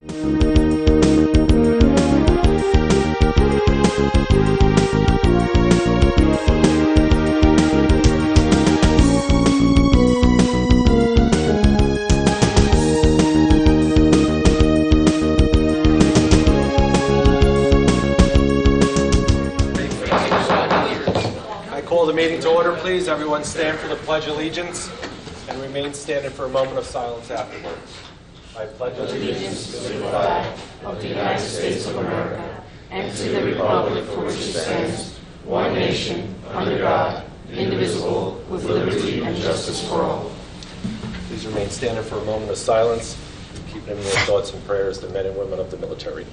Call the meeting to order, please. Everyone stand for the Pledge of Allegiance and remain standing for a moment of silence afterwards. I pledge allegiance to the flag of the United States of America and to the republic for which it stands, one nation, under God, indivisible, with liberty and justice for all. Please remain standing for a moment of silence, keeping in your thoughts and prayers the men and women of the military.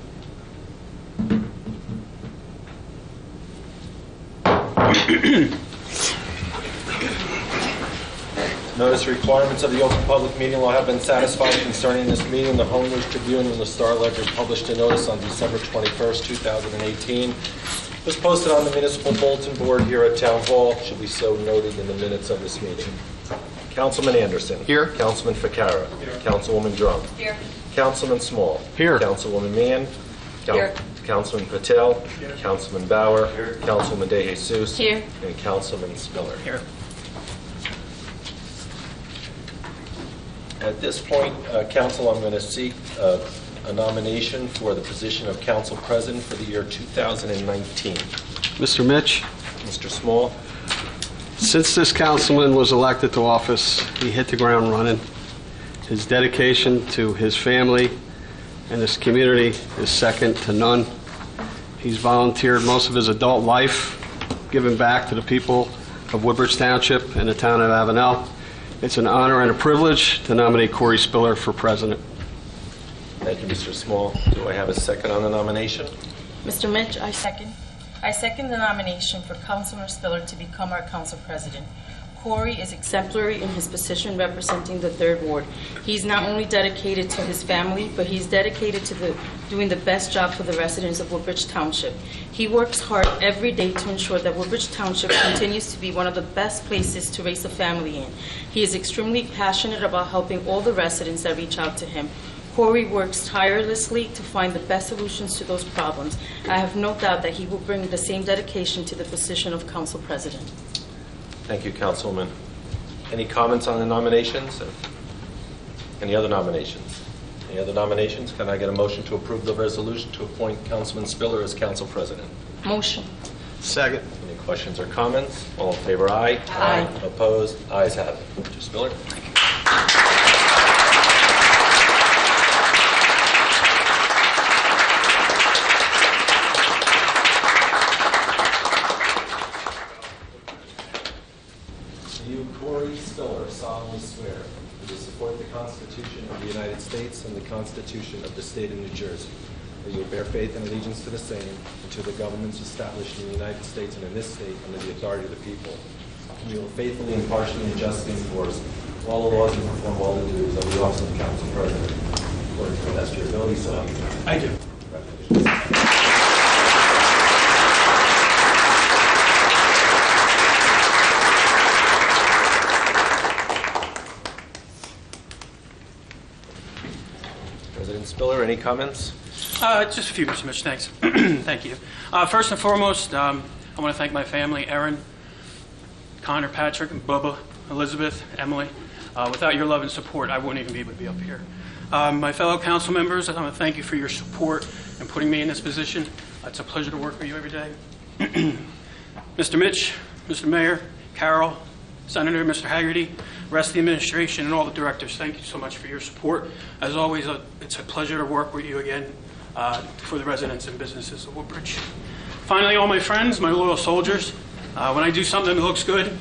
Notice requirements of the Open Public Meeting Law have been satisfied concerning this meeting. The Home News Tribune and the Star Ledger published a notice on December 21st, 2018. It was posted on the municipal bulletin board here at Town Hall. Should be so noted in the minutes of this meeting. Councilman Anderson. Here. Councilman Ficarra. Here. Councilwoman Drum. Here. Councilman Small. Here. Councilwoman Mann. Here. Councilman Patel. Here. Councilman Bauer. Here. Councilwoman De Jesus. Here. And Councilman Spiller. Here. At this point, Council, I'm going to seek a nomination for the position of Council President for the year 2019. Mr. Mitch, Mr. Small. since this councilman was elected to office, he hit the ground running. His dedication to his family and this community is second to none. He's volunteered most of his adult life giving back to the people of Woodbridge Township and the town of Avenel. It's an honor and a privilege to nominate Corey Spiller for president. Thank you, Mr. Small. Do I have a second on the nomination? Mr. Mitch, I second. I second the nomination for Councilor Spiller to become our council president. Corey is exemplary in his position representing the 3rd Ward. He's not only dedicated to his family, but he's dedicated to doing the best job for the residents of Woodbridge Township. He works hard every day to ensure that Woodbridge Township continues to be one of the best places to raise a family in. He is extremely passionate about helping all the residents that reach out to him. Corey works tirelessly to find the best solutions to those problems. I have no doubt that he will bring the same dedication to the position of council president. Thank you, Councilwoman. Any comments on the nominations? Any other nominations? Any other nominations? Can I get a motion to approve the resolution to appoint Councilman Spiller as council president? Motion. Second. Any questions or comments? All in favor, aye. Aye. Opposed? Ayes have it. Mr. Spiller? You, Corey Spiller, solemnly swear to support the Constitution of the United States and the Constitution of the State of New Jersey, that you will bear faith and allegiance to the same and to the governments established in the United States and in this state under the authority of the people. And you will faithfully, impartially, and justly enforce all the laws and perform all the duties of the office of council president according to the best of your ability. So help you God. I do. Congratulations. President Spiller, any comments? Just a few, Mr. Mitch, thanks. Thank you. First and foremost, I want to thank my family, Erin, Connor, Patrick, and Bubba, Elizabeth, Emily. Without your love and support, I wouldn't even be able to be up here. My fellow council members, I want to thank you for your support and putting me in this position. It's a pleasure to work with you every day. Mr. Mitch, Mr. Mayor, Carol, Senator, Mr. Haggerty, rest of the administration, and all the directors, thank you so much for your support. As always, it's a pleasure to work with you again for the residents and businesses of Woodbridge. Finally, all my friends, my loyal soldiers, when I do something that looks good,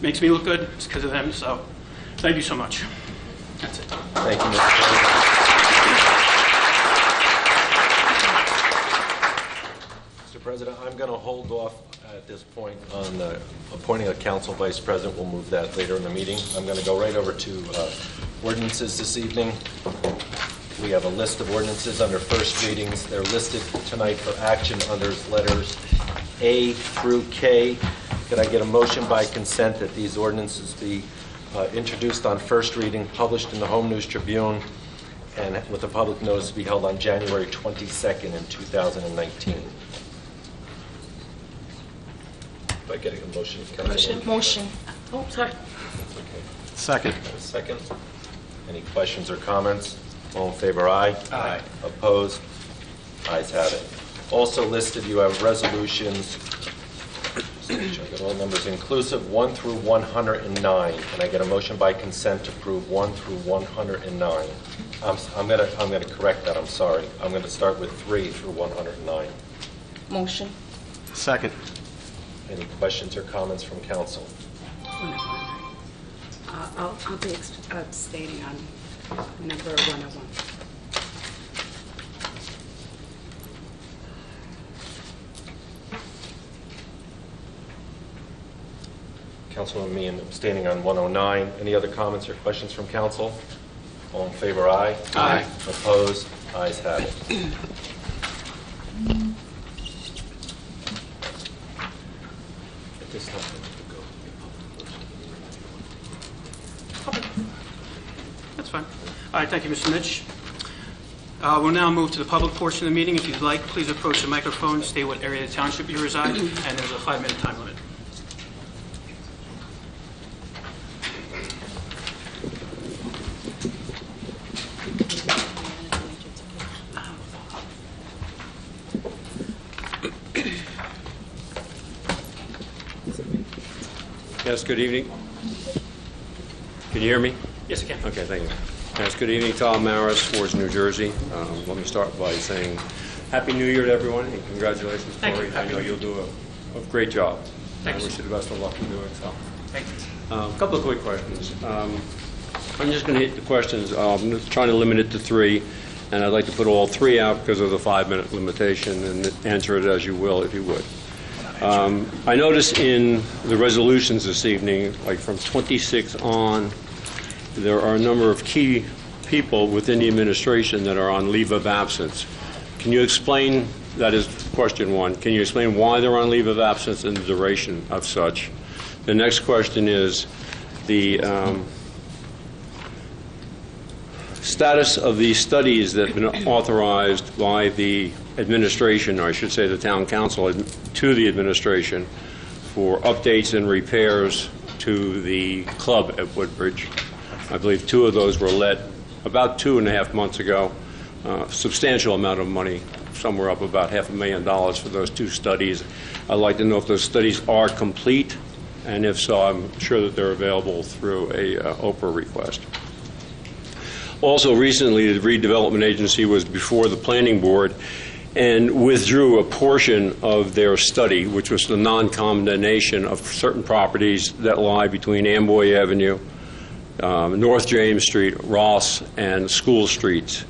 makes me look good, it's because of them, so thank you so much. That's it. Thank you, Mr. President. Mr. President, I'm going to hold off at this point on appointing a council vice president. We'll move that later in the meeting. I'm going to go right over to ordinances this evening. We have a list of ordinances under first readings. They're listed tonight for action under letters A through K. Could I get a motion by consent that these ordinances be introduced on first reading, published in the Home News Tribune, and with the public notice to be held on January 22nd in 2019. By getting a motion, Councilman. Motion. Oh, sorry. Second. A second. Any questions or comments? All in favor, aye. Aye. Opposed? Ayes have it. Also listed, you have resolutions, I got all numbers inclusive, 1 through 109. And I get a motion by consent to approve 1 through 109. I'm going to correct that, I'm sorry. I'm going to start with 3 through 109. Motion. Second. Any questions or comments from council? I'll be abstaining on number 101. Councilman Meehan abstaining on 109. Any other comments or questions from council? All in favor, aye. Aye. Opposed? Ayes have it. At this time, That's fine. All right, thank you, Mr. Mitch. We'll now move to the public portion of the meeting. If you'd like, please approach the microphone, state what area of the township you reside, and there's a 5-minute time limit. Yes, good evening. Can you hear me? Yes, I can. Okay, thank you. Yes, good evening. Tom Maris, Fords, New Jersey. Let me start by saying Happy New Year to everyone, and congratulations, Thank Corey. you. I know you'll do a great job. Thanks. I wish you the best of luck in doing so. Thank you. A couple of quick questions. I'm just going to hit the questions. I'm trying to limit it to 3, and I'd like to put all 3 out because of the 5-minute limitation, and answer it as you will, if you would. I noticed in the resolutions this evening, like from 26 on, there are a number of key people within the administration that are on leave of absence. Can you explain, that is question 1, can you explain why they're on leave of absence and the duration of such? The next question is the status of the studies that have been authorized by the administration, or I should say the town council, to the administration for updates and repairs to the club at Woodbridge. I believe 2 of those were let about 2.5 months ago. Substantial amount of money, somewhere up about $500,000 for those 2 studies. I'd like to know if those studies are complete, and if so, I'm sure that they're available through a Oprah request. Also, recently, the redevelopment agency was before the planning board and withdrew a portion of their study, which was the non-condemnation of certain properties that lie between Amboy Avenue, North James Street, Ross, and School Streets.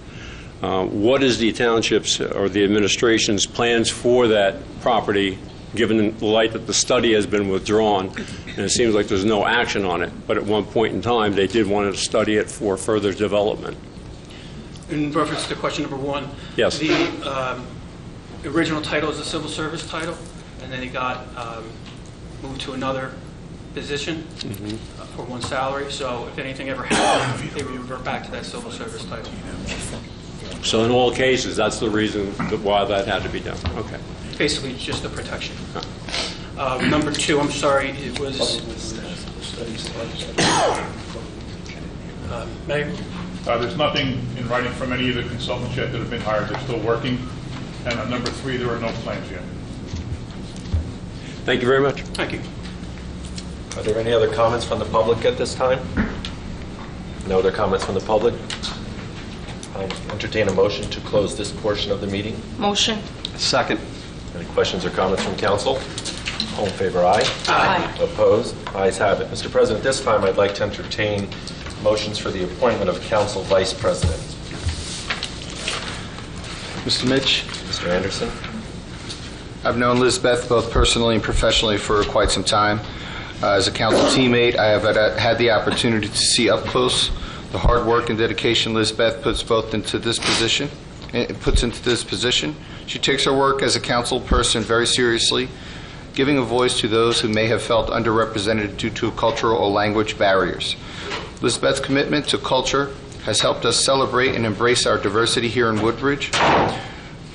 What is the township's or the administration's plans for that property, given the light that the study has been withdrawn, and it seems like there's no action on it, but at one point in time they did want to study it for further development? In reference to question number 1, Yes. The original title is a civil service title, and then it got moved to another position for one salary. So if anything ever happened, they would revert back to that civil service title. So in all cases, that's the reason why that had to be done. Okay. Basically, just the protection. Number 2, I'm sorry, it was... Mayor? There's nothing in writing from any of the consultants yet that have been hired. They're still working. And on number 3, there are no plans yet. Thank you very much. Thank you. Are there any other comments from the public at this time? No other comments from the public? I'll entertain a motion to close this portion of the meeting. Motion. Second. Any questions or comments from council? All in favor, aye. Aye. Opposed? Ayes have it. Mr. President, this time I'd like to entertain motions for the appointment of council vice president. Mr. Mitch, Mr. Anderson? I've known Lizbeth both personally and professionally for quite some time. As a council teammate, I have had the opportunity to see up close the hard work and dedication Lizbeth puts into this position. She takes her work as a council person very seriously, giving a voice to those who may have felt underrepresented due to cultural or language barriers. Lizbeth's commitment to culture has helped us celebrate and embrace our diversity here in Woodbridge.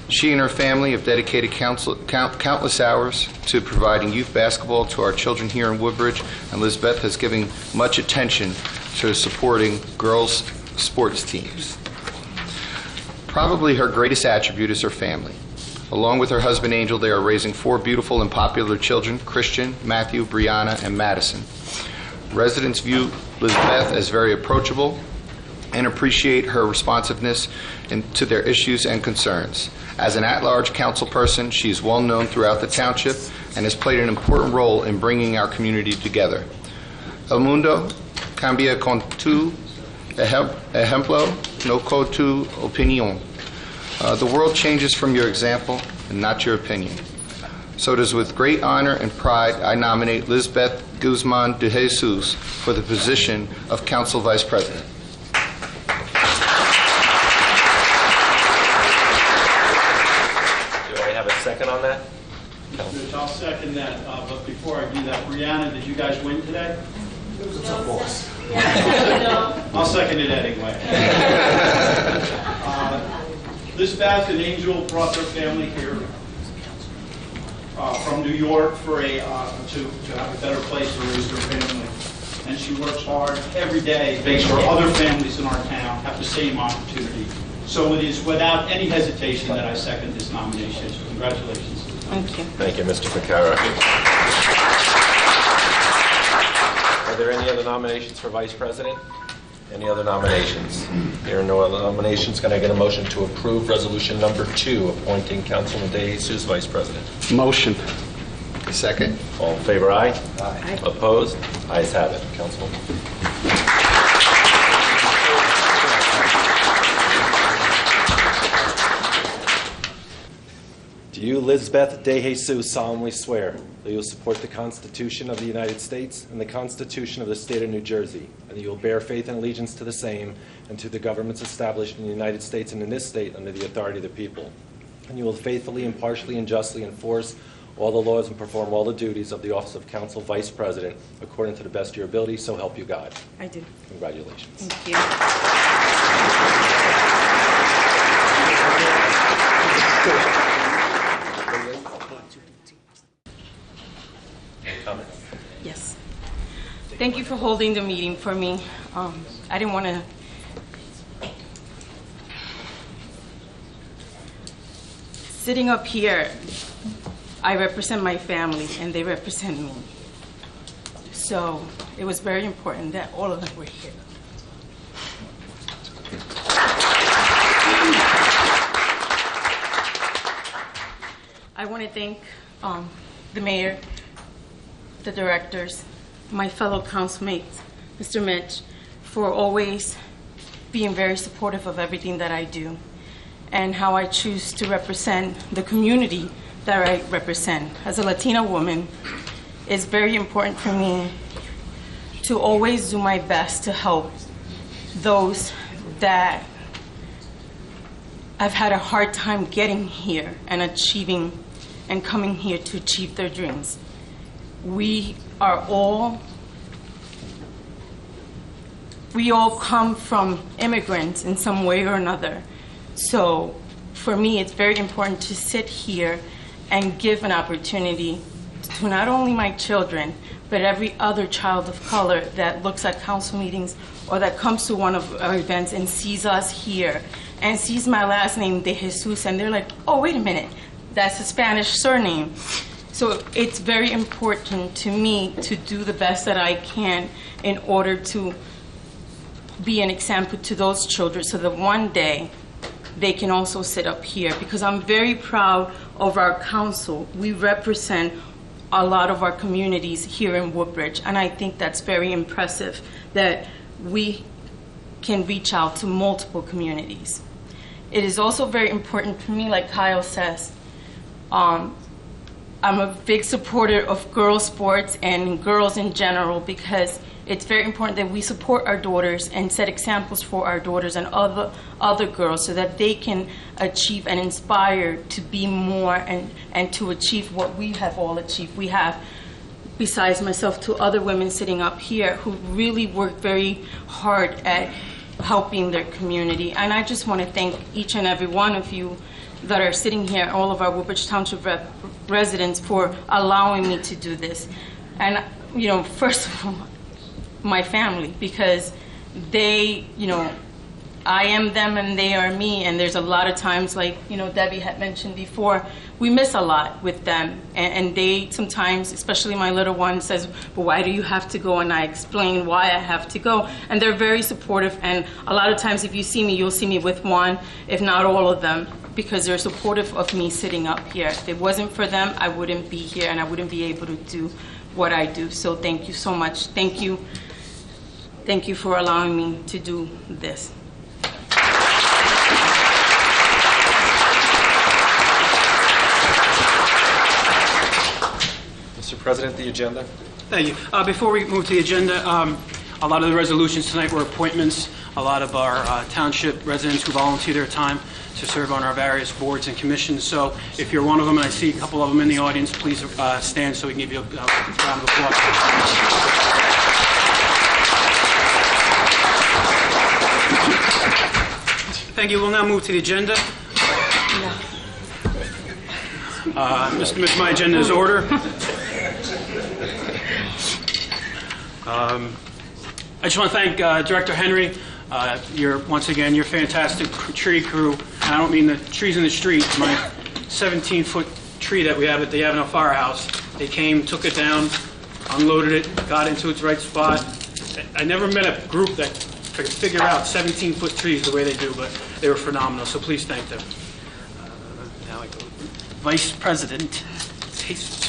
She and her family have dedicated countless hours to providing youth basketball to our children here in Woodbridge, and Lizbeth has given much attention to supporting girls' sports teams. Probably her greatest attribute is her family. Along with her husband Angel, they are raising 4 beautiful and popular children, Christian, Matthew, Brianna, and Madison. Residents view Lizbeth as very approachable and appreciate her responsiveness to their issues and concerns. As an at-large council person, she is well known throughout the township and has played an important role in bringing our community together. El mundo cambia con tu ejemplo, no con tu opinión. The world changes from your example and not your opinion. So it is with great honor and pride I nominate Lizbeth Guzman de Jesus for the position of Council Vice President. Second on that? I'll second that, but before I do that, Brianna, did you guys win today? I'll second it anyway. Lizbeth and Angel brought their family here from New York for to have a better place to raise their family. And she works hard every day to make sure other families in our town have the same opportunity. So it is without any hesitation that I second this nomination. So congratulations. Thank you. Thank you, Mr. Ficara. Are there any other nominations for Vice President? Any other nominations? There are no other nominations. Can I get a motion to approve Resolution Number 2, appointing Councilman De Jesus Vice President? Motion. Second. All in favor, aye? Aye. Opposed? Ayes have it. Councilwoman. Do you, Lizbeth De Jesus, solemnly swear that you will support the Constitution of the United States and the Constitution of the State of New Jersey, and that you will bear faith and allegiance to the same and to the governments established in the United States and in this state under the authority of the people, and you will faithfully, impartially, and justly enforce all the laws and perform all the duties of the office of Council Vice President according to the best of your ability, so help you God? I do. Congratulations. Thank you. Comments? Yes. Thank you for holding the meeting for me. I didn't want to... Sitting up here, I represent my family and they represent me. So it was very important that all of them were here. I want to thank the mayor, the directors, my fellow councilmates, Mr. Mitch, for always being very supportive of everything that I do and how I choose to represent the community that I represent. As a Latina woman, it's very important for me to always do my best to help those that I've had a hard time getting here and achieving and coming here to achieve their dreams. We all come from immigrants in some way or another. So for me, it's very important to sit here and give an opportunity to not only my children, but every other child of color that looks at council meetings or that comes to one of our events and sees us here and sees my last name, De Jesus, and they're like, oh, wait a minute, that's a Spanish surname. So it's very important to me to do the best that I can in order to be an example to those children so that one day they can also sit up here, because I'm very proud of our council. We represent a lot of our communities here in Woodbridge, and I think that's very impressive that we can reach out to multiple communities. It is also very important for me, like Kyle says, I'm a big supporter of girls' sports and girls in general, because it's very important that we support our daughters and set examples for our daughters and other girls so that they can achieve and inspire to be more and to achieve what we have all achieved. We have, besides myself, 2 other women sitting up here who really work very hard at helping their community. And I just want to thank each and every one of you that are sitting here, all of our Woodbridge Township residents, for allowing me to do this. And, you know, first of all, my family, because they, you know, I am them and they are me, and there's a lot of times, like, you know, Debbie had mentioned before, we miss a lot with them, and they sometimes, especially my little one, says, well, why do you have to go? And I explain why I have to go, and they're very supportive, and a lot of times if you see me, you'll see me with one, if not all of them, because they're supportive of me sitting up here. If it wasn't for them, I wouldn't be here, and I wouldn't be able to do what I do. So thank you so much. Thank you. Thank you for allowing me to do this. Mr. President, the agenda. Thank you. Before we move to the agenda, a lot of the resolutions tonight were appointments. A lot of our township residents who volunteer their time to serve on our various boards and commissions. So if you're one of them, and I see a couple of them in the audience, please stand so we can give you a round of applause. Thank you. We'll now move to the agenda. My agenda is order. I just want to thank Director Henry. Once again, your fantastic tree crew. And I don't mean the trees in the street. My 17-foot tree that we have at the Avenel Firehouse. They came, took it down, unloaded it, got into its right spot. I never met a group that could figure out 17-foot trees the way they do, but they were phenomenal. So please thank them. Now I go. Vice President Jesus.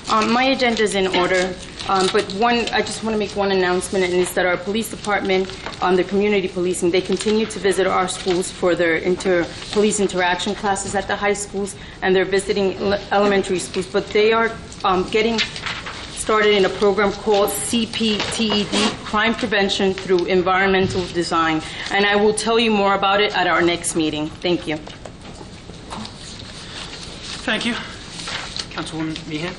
My agenda is in order, but I just want to make one announcement, and it's that our police department, the community policing, they continue to visit our schools for their police interaction classes at the high schools, and they're visiting elementary schools, but they are getting started in a program called CPTED, Crime Prevention Through Environmental Design, and I will tell you more about it at our next meeting. Thank you. Thank you. Councilwoman Meehan.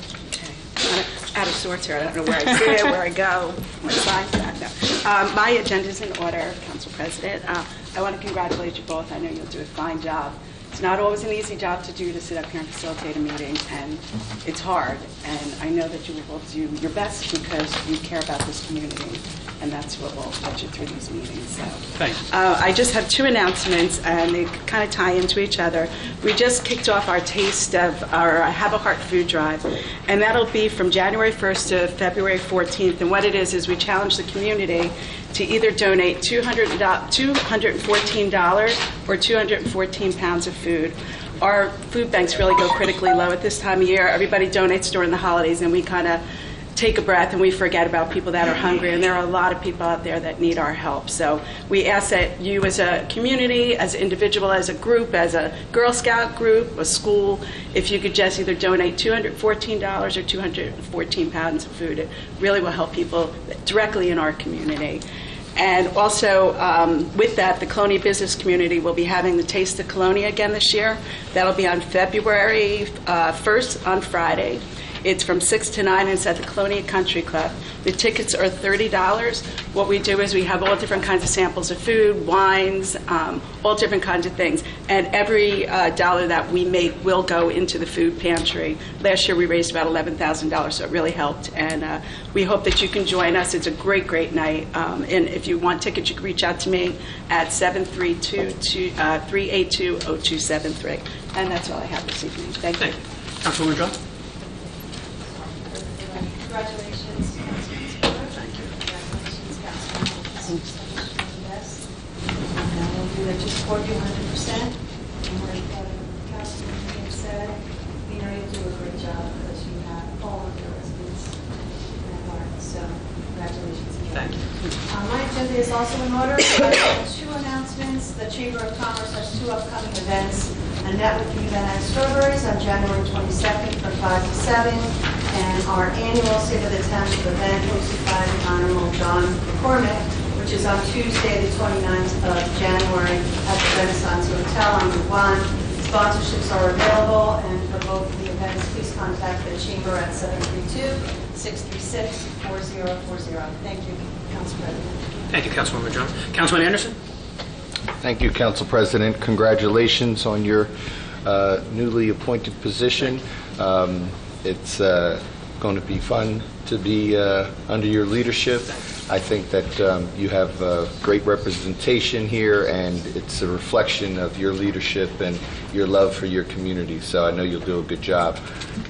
Out of sorts here. I don't know where I sit, where I go, what side's that. No. My agenda's in order, Council President. I want to congratulate you both. I know you'll do a fine job. It's not always an easy job to do, to sit up here and facilitate a meeting, and it's hard. And I know that you will do your best because you care about this community, and that's what will get you through these meetings. So, thanks. I just have two announcements, and they kind of tie into each other. We just kicked off our taste of our Have a Heart food drive, and that'll be from January 1st to February 14th. And what it is we challenge the community to either donate $214 or 214 pounds of food. Our food banks really go critically low at this time of year. Everybody donates during the holidays, and we kind of take a breath and we forget about people that are hungry, and there are a lot of people out there that need our help. So we ask that you as a community, as an individual, as a group, as a Girl Scout group, a school, if you could just either donate $214 or 214 pounds of food. It really will help people directly in our community. And also, with that, the Colonia business community will be having the Taste of Colonia again this year. That'll be on February 1st on Friday. It's from 6 to 9, and it's at the Colonia Country Club. The tickets are $30. What we do is we have all different kinds of samples of food, wines, all different kinds of things. And every dollar that we make will go into the food pantry. Last year we raised about $11,000, so it really helped. And we hope that you can join us. It's a great, great night. And if you want tickets, you can reach out to me at 732-382-0273. And that's all I have this evening. Thank you. Councilwoman John. Congratulations, Councilman Spiller. Thank you. Congratulations, Councilman. Yes. We just support you 100%. And like Councilman Meehan said, we know you do a great job because you have all of your residents at heart. So, congratulations again. Thank you. My agenda is also in order. I have two announcements. The Chamber of Commerce has two upcoming events. A networking event at Strawberries on January 22nd from 5 to 7. And our annual State of the Township event hosted by the Honorable John McCormick, which is on Tuesday, the 29th of January at the Renaissance Hotel on Route 1. Sponsorships are available, and for both of the events, please contact the Chamber at 732-636-4040. Thank you, Council President. Thank you, Councilwoman John. Councilman Anderson. Thank you, Council President. Congratulations on your newly appointed position. It's going to be fun to be under your leadership. I think that you have great representation here, and it's a reflection of your leadership and your love for your community. So I know you'll do a good job.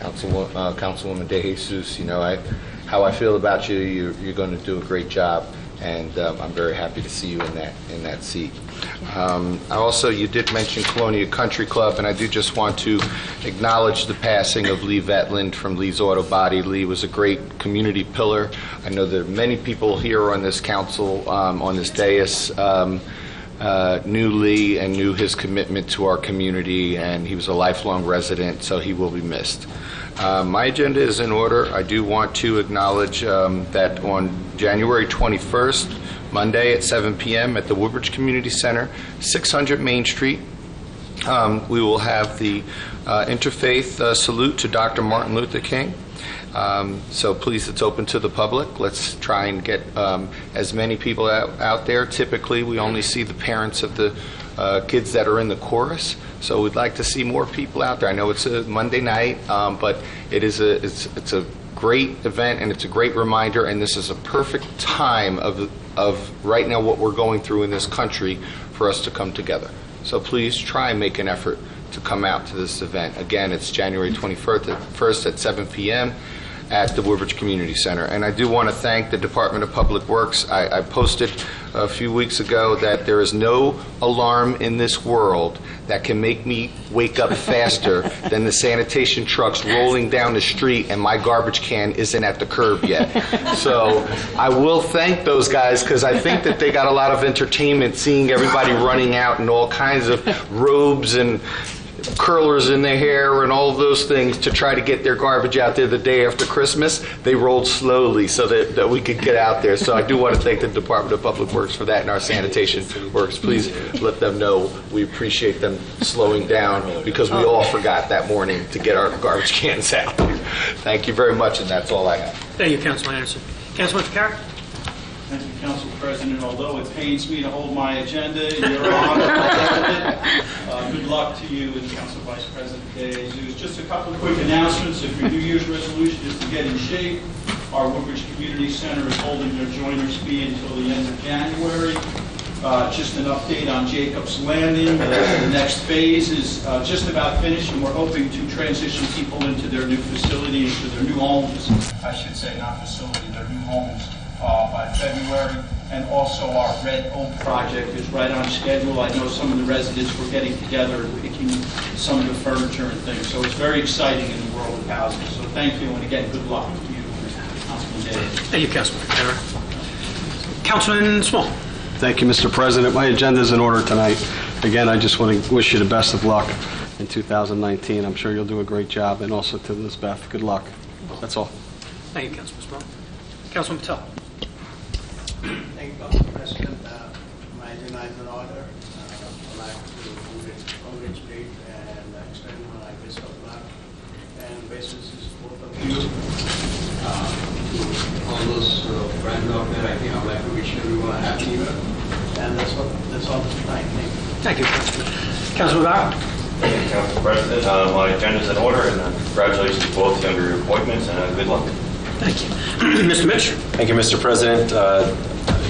Councilwoman De Jesus, you know how I feel about you. You're going to do a great job, and I'm very happy to see you in that seat. You did mention Colonia Country Club, and I do just want to acknowledge the passing of Lee Vetland from Lee's Auto Body. Lee was a great community pillar. I know that many people here on this council, on this dais, knew Lee and knew his commitment to our community, and he was a lifelong resident, so he will be missed. My agenda is in order. I do want to acknowledge that on January 21st, Monday at 7 p.m. at the Woodbridge Community Center, 600 Main Street, we will have the interfaith salute to Dr. Martin Luther King. So please, it's open to the public. Let's try and get as many people out there. Typically, we only see the parents of the kids that are in the chorus. So we'd like to see more people out there. I know it's a Monday night, but it's a great event, and it's a great reminder, and this is a perfect time of right now what we're going through in this country for us to come together. So please try and make an effort to come out to this event. Again, it's January 21st at 7 p.m. at the Woodbridge Community Center. And I do want to thank the Department of Public Works. I posted a few weeks ago that there is no alarm in this world that can make me wake up faster than the sanitation trucks rolling down the street and my garbage can isn't at the curb yet. So I will thank those guys, because I think that they got a lot of entertainment seeing everybody running out in all kinds of robes and curlers in their hair and all of those things to try to get their garbage out there the day after Christmas. They rolled slowly so that we could get out there. So I do want to thank the Department of Public Works for that, and our sanitation works. Please let them know we appreciate them slowing down, because we all forgot that morning to get our garbage cans out. Thank you very much, and that's all I have. Thank you, Councilman Anderson. Councilman Carrick? Thank you, Council President. Although it pains me to hold my agenda in your honor, good luck to you and Council Vice President De Jesus. Just a couple of quick announcements. If your New Year's resolution is to get in shape, our Woodbridge Community Center is holding their joiners fee until the end of January. Just an update on Jacob's Landing. The next phase is just about finished, and we're hoping to transition people into their new facility, into their new homes. I should say, not facility, their new homes. By February, and also our Red Oak project is right on schedule. I know some of the residents were getting together and picking some of the furniture and things, so it's very exciting in the world of housing. So thank you, and again, good luck to you, Councilman Davis. Thank you, Councilman Carrick. Councilman Small. Thank you, Mr. President. My agenda is in order tonight. Again, I just want to wish you the best of luck in 2019. I'm sure you'll do a great job, and also to Lisbeth, good luck. That's all. Thank you, Councilman Small. Councilman Patel. Thank you, Council President. My agenda is in order. I'd like to congratulate and extend my best of luck and best wishes to both of you. To all those friends out there, I think I'd like to wish everyone a happy New Year. And that's all tonight. Thank you. Thank you. Councilman Barr. Thank you, Council President. My agenda is in order, and congratulations to both you on your appointments, and good luck. Thank you. Mr. Mitch. Thank you, Mr. President.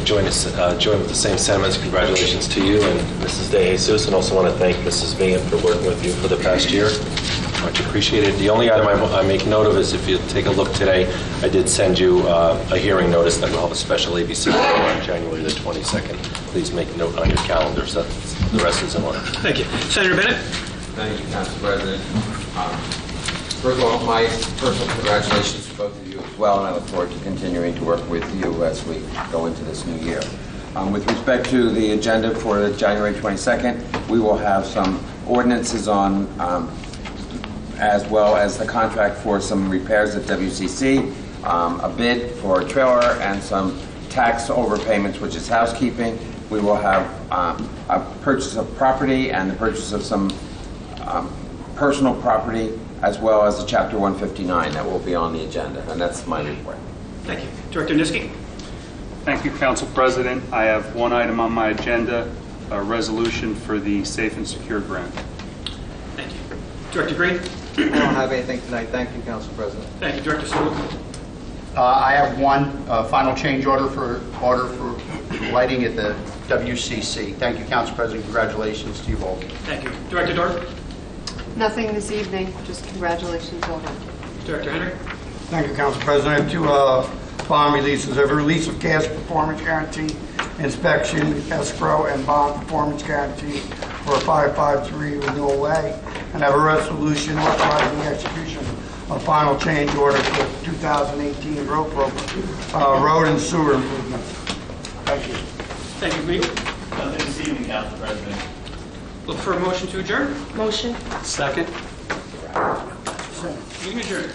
Join with the same sentiments. Congratulations to you and Mrs. De Jesus, and also want to thank Mrs. Meehan for working with you for the past year. Much appreciated. The only item I make note of is, if you take a look today, I did send you a hearing notice that we'll have a special ABC on January the 22nd. Please make note on your calendars that the rest is in order. Thank you. Senator Bennett. Thank you, Council President. First of all, my personal congratulations to both of you as well, and I look forward to continuing to work with you as we go into this new year. With respect to the agenda for January 22nd, we will have some ordinances on, as well as the contract for some repairs at WCC, a bid for a trailer, and some tax overpayments, which is housekeeping. We will have a purchase of property and the purchase of some personal property, as well as a Chapter 159 that will be on the agenda, and that's my report. Thank you. Director Niski. Thank you, Council President. I have one item on my agenda. resolution for the Safe and Secure grant. Thank you. Director Green? I don't have anything tonight. Thank you, Council President. Thank you. Director Sewell? I have one final change order for lighting at the WCC. Thank you, Council President. Congratulations to you both. Thank you. Director Dorff? Nothing this evening, just congratulations all around. Director Henry? Thank you, Council President. I have two bond releases. I have a release of cash performance guarantee, inspection, escrow, and bond performance guarantee for a 553 Renewal Way. And I have a resolution authorizing the execution of final change order for 2018 road program, road and sewer improvements. Thank you. Thank you, Green. Nothing this evening, Council President. Look for a motion to adjourn. Motion. Second. Meeting adjourned.